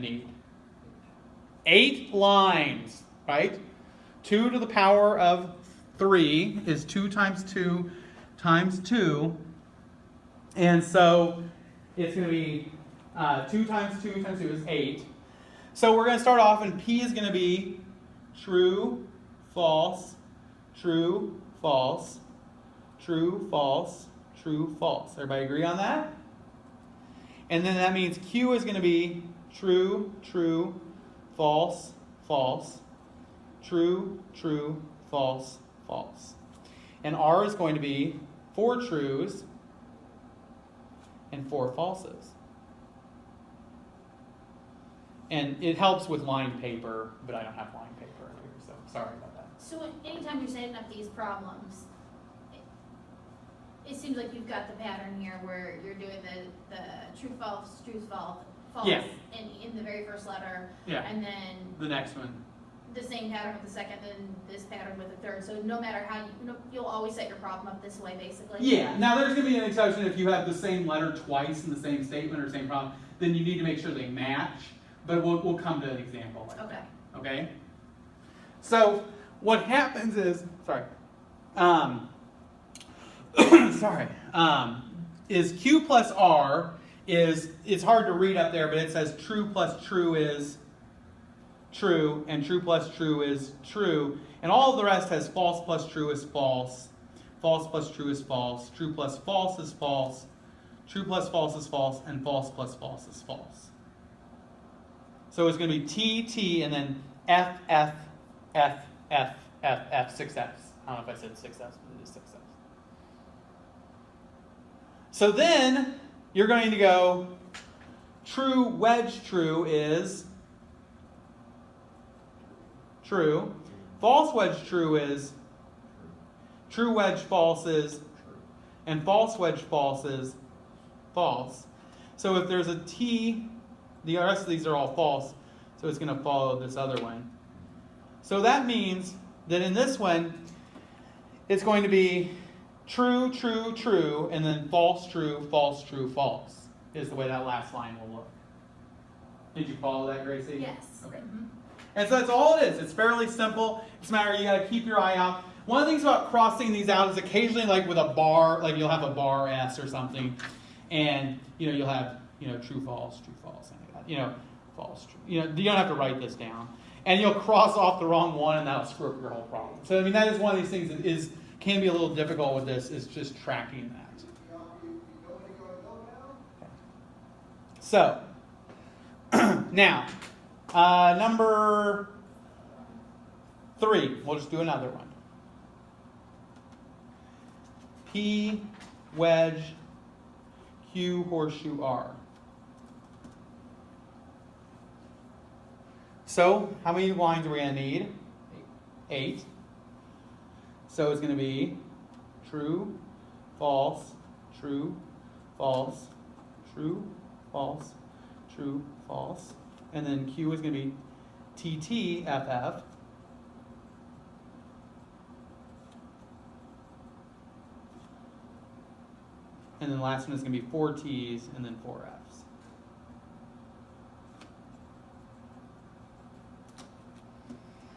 need 8 lines, right? 2 to the power of 3 is 2 times 2 times 2. And so it's going to be 2 times 2 times 2 is 8. So we're going to start off, and P is going to be true, false, true, false, true, false, true, false. Everybody agree on that? And then that means Q is going to be true, true, false, false, true, true, false, false. And R is going to be 4 trues and 4 falses. And it helps with line paper, but I don't have line paper here, so sorry about that. So anytime you're setting up these problems, it seems like you've got the pattern here where you're doing the true, false, false, Yeah. in the very first letter, Yeah. and then The next one. the same pattern with the second, and this pattern with the third. So no matter how you'll always set your problem up this way, basically. Yeah. Now there's going to be an exception if you have the same letter twice in the same statement or same problem. Then you need to make sure they match. But we'll come to an example like Okay. that. Okay. So what happens is is Q plus R is, it's hard to read up there, but it says true plus true is true, and true plus true is true, and all of the rest has false plus true is false, false plus true is false, true plus false is false, true plus false is false, and false plus false is false. So it's going to be T, T, and then F, F, F, F, F, F, 6 Fs. I don't know if I said 6 Fs, but it is 6 Fs. So then you're going to go true wedge true is true. False wedge true is true wedge false is, and false wedge false is false. So if there's a T, the rest of these are all false, so it's going to follow this other one. So that means that in this one, it's going to be true, true, true, and then false, true, false, true, false, is the way that last line will look. Did you follow that, Gracie? Yes. Okay. Mm-hmm. And so that's all it is. It's fairly simple. It's a matter, you got to keep your eye out. One of the things about crossing these out is occasionally, like with a bar, like you'll have a bar S or something, and you'll have true, false, something like that. False, true. You don't have to write this down, and you'll cross off the wrong one, and that'll screw up your whole problem. So I mean, that is one of these things that can be a little difficult with this, is just tracking that. So now, number 3. We'll just do another one. P wedge Q horseshoe R. So how many lines are we going to need? 8. So it's going to be true, false, true, false, true, false, true, false. And then Q is going to be TT, FF. And then the last one is going to be 4 T's and then 4 F's.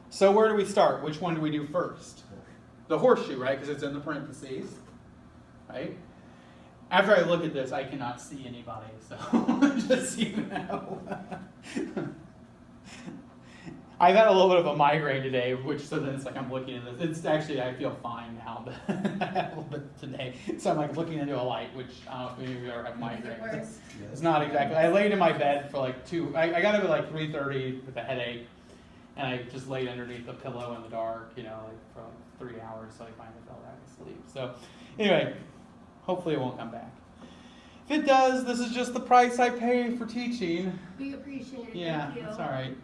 So where do we start? Which one do we do first? The horseshoe, right? Because it's in the parentheses, right? After I look at this, I cannot see anybody, so just so you know. I've had a little bit of a migraine today, so then it's like I'm looking at this. It's actually, I feel fine now, but I had a little bit today. So I'm like looking into a light, which I don't know if any of you ever have migraine. It's not exactly. I laid in my bed for like I got up at like 3:30 with a headache, and I just laid underneath the pillow in the dark, for like 3 hours, so I finally fell back asleep. So anyway, hopefully it won't come back. If it does, this is just the price I pay for teaching. We appreciate it. Yeah, Thank you. that's all right.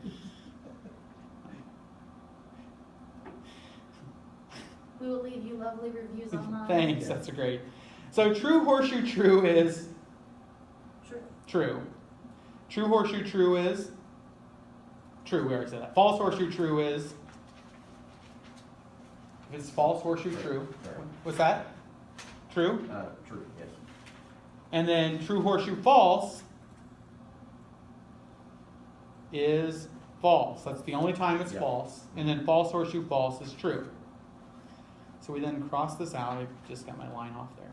We will leave you lovely reviews online. Thanks, that's great. So true horseshoe true is true. True horseshoe true is true. We already said that. False horseshoe true is, if it's false horseshoe true, what's that? True? True, yes. And then true horseshoe false is false. That's the only time it's false. And then false horseshoe false is true. So we then cross this out. I just got my line off there.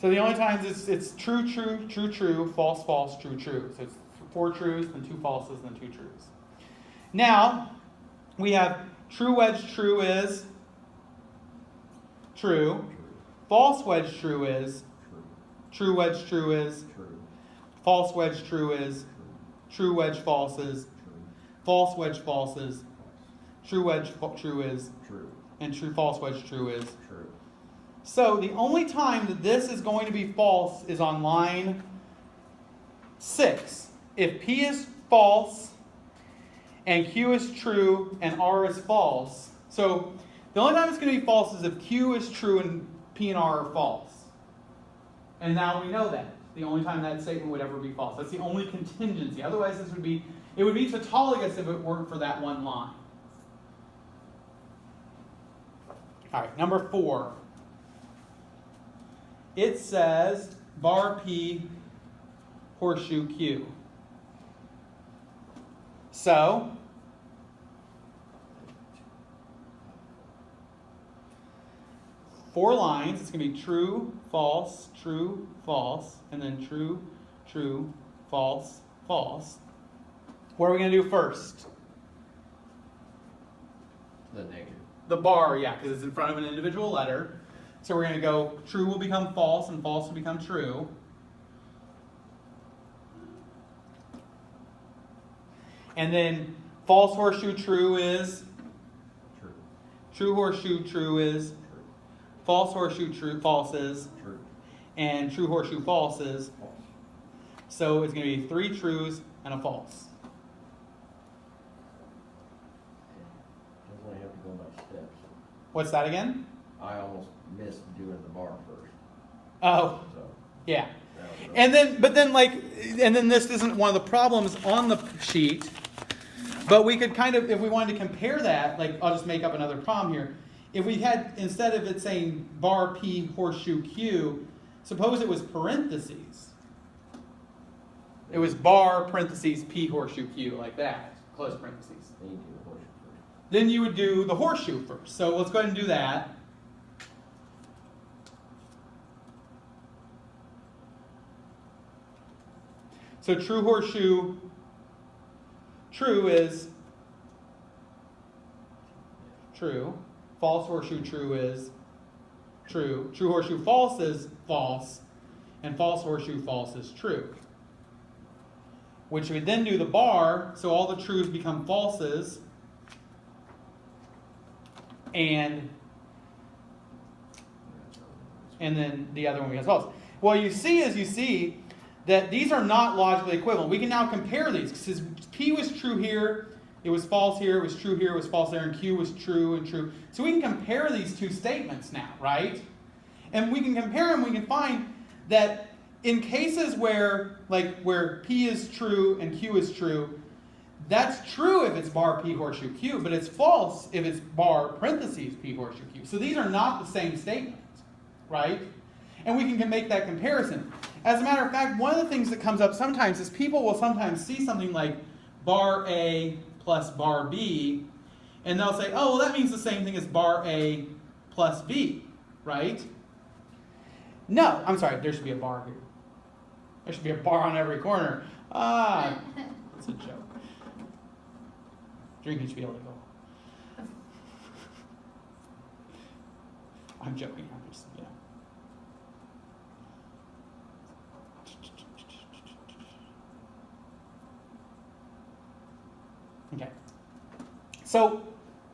So the only times it's true, true, true, true, false, false, true, true. So it's 4 truths, then 2 falses, then 2 truths. Now, we have true wedge true is true. False wedge true is true wedge true is false wedge true is true wedge false is false wedge false is true wedge true is True. and true false wedge true is True. So the only time that this is going to be false is on line 6. If P is false and Q is true and R is false. So the only time it's going to be false is if Q is true and P and R are false. And now we know that. The only time that statement would ever be false. That's the only contingency. Otherwise it would be tautologous if it weren't for that one line. All right, number 4. It says bar P, horseshoe Q. So, four lines, it's going to be true, false, and then true, true, false, false. What are we going to do first? The negative. The bar, yeah, because it's in front of an individual letter. So we're going to go true will become false and false will become true. And then false horseshoe true is? True. True horseshoe true is? True. False horseshoe true false is? True. And true horseshoe false is? False. So it's going to be 3 trues and a false. Doesn't only have to go by steps. What's that again? I almost missed doing the bar first. Oh, So yeah. that was And then this isn't one of the problems on the sheet, but we could kind of, if we wanted to compare that, like I'll just make up another problem here. If we had, instead of it saying bar P horseshoe Q, suppose it was parentheses. It was bar parentheses P horseshoe Q, like that, close parentheses. Then you do the horseshoe first. Then you would do the horseshoe first. So let's go ahead and do that. So true horseshoe true is true. False horseshoe true is true. True horseshoe false is false. And false horseshoe false is true. Which would then do the bar, so all the trues become falses. And then the other one becomes false. Well, you see that these are not logically equivalent. We can now compare these. Because P was true here, it was false here, it was true here, it was false there, and Q was true and true. So we can compare these two statements now, right? And we can compare them, we can find that in cases where P is true and Q is true, that's true if it's bar P horseshoe Q, but it's false if it's bar parentheses P horseshoe Q. So these are not the same statements, right? And we can make that comparison. As a matter of fact, one of the things that comes up sometimes is people will sometimes see something like bar A plus bar B, and they'll say, oh, well, that means the same thing as bar A plus B, right? No, I'm sorry, there should be a bar here. There should be a bar on every corner. Ah, that's a joke. Drinking should be illegal. I'm joking. I'm just, Okay. So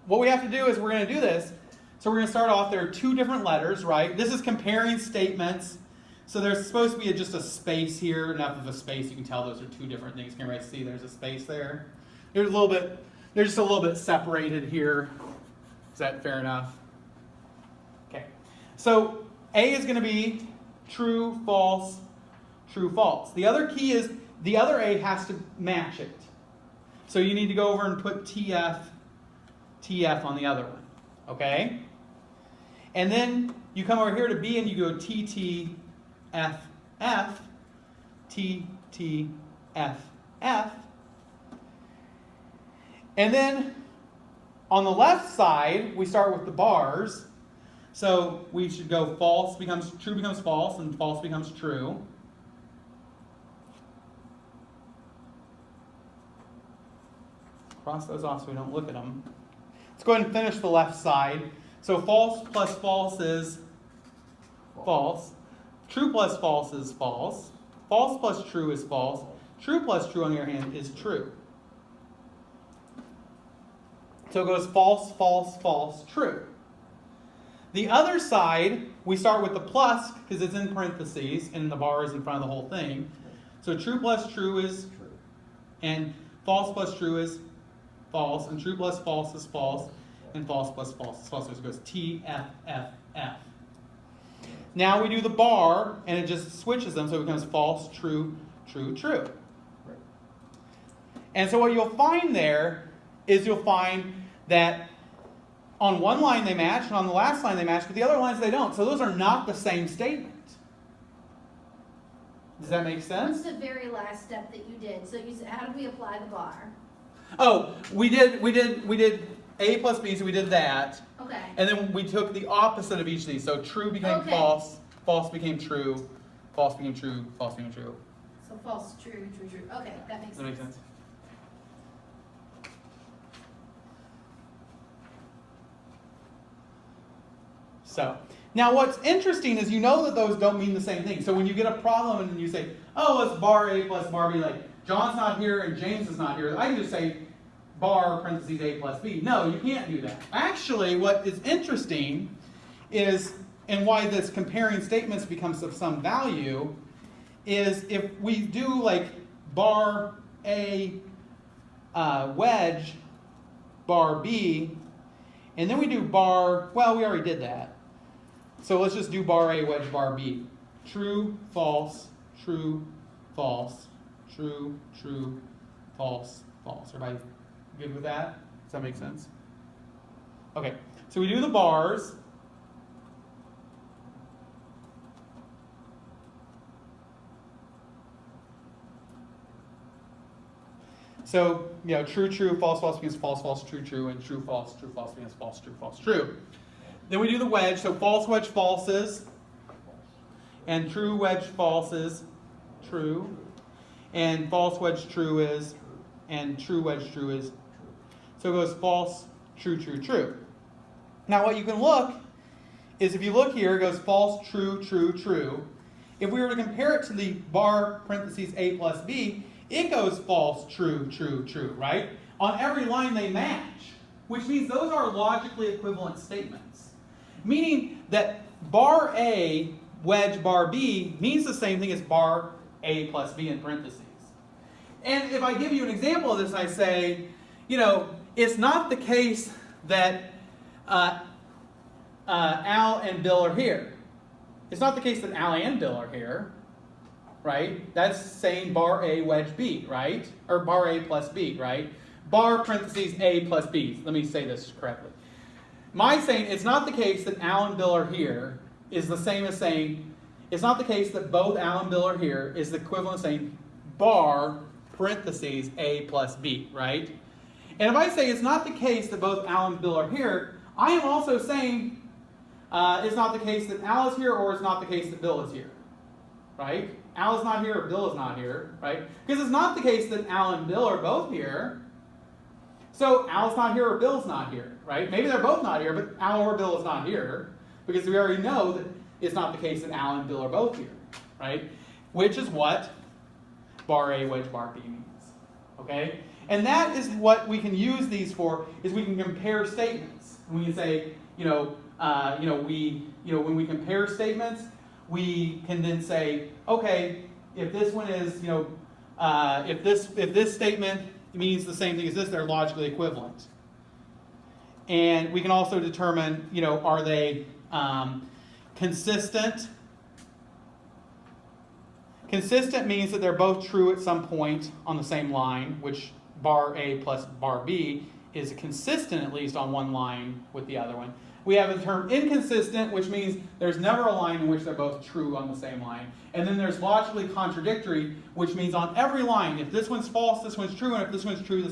what we have to do is we're going to do this. So we're going to start off, there are 2 different letters, right? This is comparing statements. So there's supposed to be just a space here, enough of a space you can tell those are 2 different things. Can everybody see there's a space there? They're just a little bit separated here. Is that fair enough? Okay. So A is going to be true, false, true, false. The other key is the other A has to match it. So you need to go over and put TF on the other one. Okay? And then you come over here to B and you go TT, F, F, TT, F, F. And then on the left side, we start with the bars. So we should go true becomes false, and false becomes true. Cross those off so we don't look at them. Let's go ahead and finish the left side. So false plus false is false. True plus false is false. False plus true is false. True plus true, on the other hand, is true. So it goes false, false, false, true. The other side, we start with the plus because it's in parentheses and the bar is in front of the whole thing. So true plus true is True. and false plus true is false, and true plus false is false, and false plus false is false. So it goes T, F, F, F. Now we do the bar, and it just switches them, so it becomes false, true, true, true. Right. And so what you'll find there is you'll find that on one line they match, and on the last line they match, but the other lines they don't. So those are not the same statement. Does that make sense? What's the very last step that you did? So you said, how do we apply the bar? Oh, we did A plus B, so we did that. Okay. And then we took the opposite of each of these. So true became Okay. false, false became true, false became true, false became true. So false, true, true, true. Okay, that makes Does that make sense. sense? So, now what's interesting is you know that those don't mean the same thing. So when you get a problem and you say, oh, it's bar A plus bar B, like John's not here and James is not here, I can just say bar parentheses A plus B. No, you can't do that. Actually, what is interesting is, and why this comparing statements becomes of some value, is if we do like bar A wedge bar B, and then we do bar, well, we already did that. So let's just do bar A wedge bar B. True, false, true, false, true, true, false, false. Everybody good with that? Does that make sense? Okay, so we do the bars. So, you know, true, true, false, false becomes false, false, true, true, and true, false becomes false, true, false, true. Then we do the wedge, so false wedge falses, and true wedge falses, true, and false wedge true is, and true wedge true is. So it goes false, true, true, true. Now what you can look is if you look here, it goes false, true, true, true. If we were to compare it to the bar parentheses A plus B, it goes false, true, true, true, right? On every line they match, which means those are logically equivalent statements. Meaning that bar A wedge bar B means the same thing as bar A plus B in parentheses. And if I give you an example of this, I say, you know, it's not the case that Al and Bill are here. It's not the case that Al and Bill are here, right? That's saying bar A wedge B, right? Or bar A plus B, right? Bar parentheses A plus B. Let me say this correctly. My saying it's not the case that Al and Bill are here is the same as saying it's not the case that both Al and Bill are here is the equivalent of saying bar parentheses A plus B, right? And if I say it's not the case that both Al and Bill are here, I am also saying it's not the case that Al is here or it's not the case that Bill is here, right? Al is not here or Bill is not here, right? Because it's not the case that Al and Bill are both here. So Al's not here or Bill's not here, right? Maybe they're both not here, but Al or Bill is not here because we already know that it's not the case that Al and Bill are both here, right? Which is what bar A wedge bar B means, okay? And that is what we can use these for, is we can compare statements. And we can say, when we compare statements, we can then say, okay, if this one is, if this statement means the same thing as this, they're logically equivalent. And we can also determine, are they consistent? Consistent means that they're both true at some point on the same line, which bar A plus bar B is consistent at least on one line with the other one. We have the term inconsistent, which means there's never a line in which they're both true on the same line. And then there's logically contradictory, which means on every line, if this one's false, this one's true, and if this one's true, this